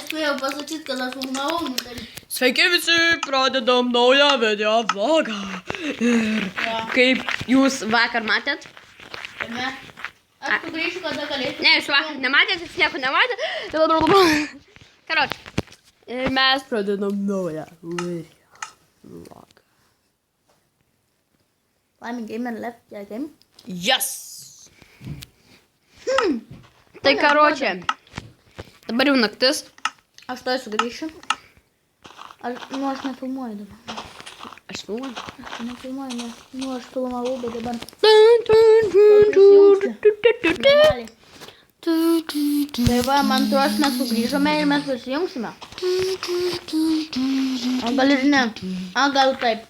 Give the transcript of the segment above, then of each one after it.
nespėjau pasakyti, kad aš filmavau. Sveiki visi, pradedam naują video vlogą. Ir kaip jūs vakar matėt? Ne. Aš sugrįšiu, kada galėsiu. Ne, jūs vakar nematėt, jūs nieko nematėt. Karoč. Ir mes pradedam naują video vlogą. Laiming game and left, yeah, game. Yes! Tai karočią. Dabar jau naktis. Aš to sugrįšiu. Aš nefilmuoju dabar. Aš filmuoju. Aš nefilmuoju, nes aš filmavau, bet dabar. Tai va, man tuos mes sugrįžome ir mes prisijungsime. O gal ir ne. A, gal taip.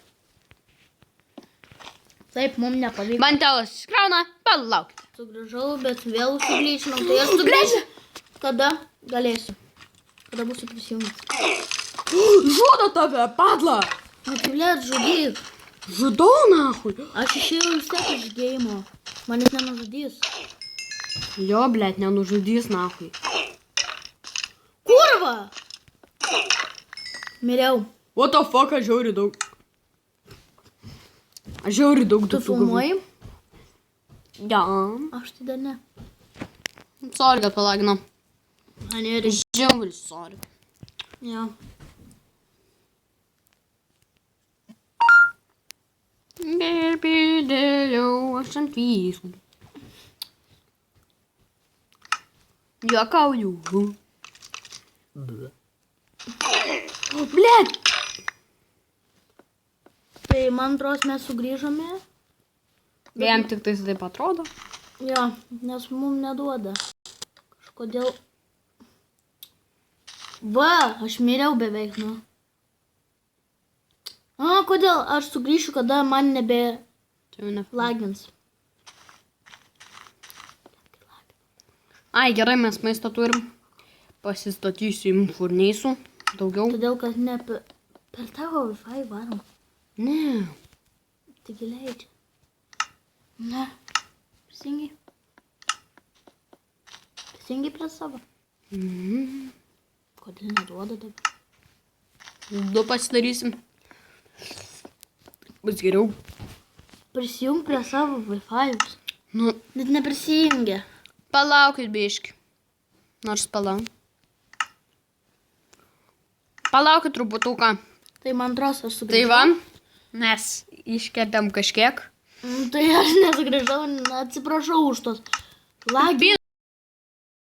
Taip, mums nepavyko. Man telas skrauna, palaukite. Sugrįžau, bet vėl sugrįžinau. Tai aš sugrįšiu. Kada galėsiu. Kada būsiu prisijungęs. Žudo tave, padla! Nu, tai blėt, žudyk. Žudau, nahui. Aš išėjau vis tiek iš geimo. Manęs nenužudys. Jo, blėt, nenužudys, nahui. Kurva! Miriau. What the fuck, aš žiauri daug. Aš žiauri daug Tu filmuoji? Ja. Aš tai dar ne. Sorry, kad palaginau. Aneri. Žiauri, sorry. Jo. Gerbėdėliau, aš ant vysų. Juokauju. Blėt! Tai man atrodo, mes sugrįžome. Jam tik tais taip atrodo. Jo, nes mums neduoda. Kažkodėl. Va, aš miriau beveik, nu. A, kodėl? Aš sugrįšiu, kada man nebe lagins. Ai, gerai, mes maistą turim. Pasistatysim furneisų. Daugiau. Todėl, kad ne per tavo Wi-Fi varom. Ne. Taigi leidžia. Ne. Prisijungi. Prisijungi prie savo. Kodėl neduoda dabar? Du pasidarysim. Bus geriau. Prisijung prie savo Wi-Fi. Nu, Net neprisijungia. palaukit biški. Nors palauk. Palaukit truputuką. Tai man atrodo, aš Tai sugrįžau. va, mes iškėtėm kažkiek. Tai aš nesugrįžau, atsiprašau už tos lagį.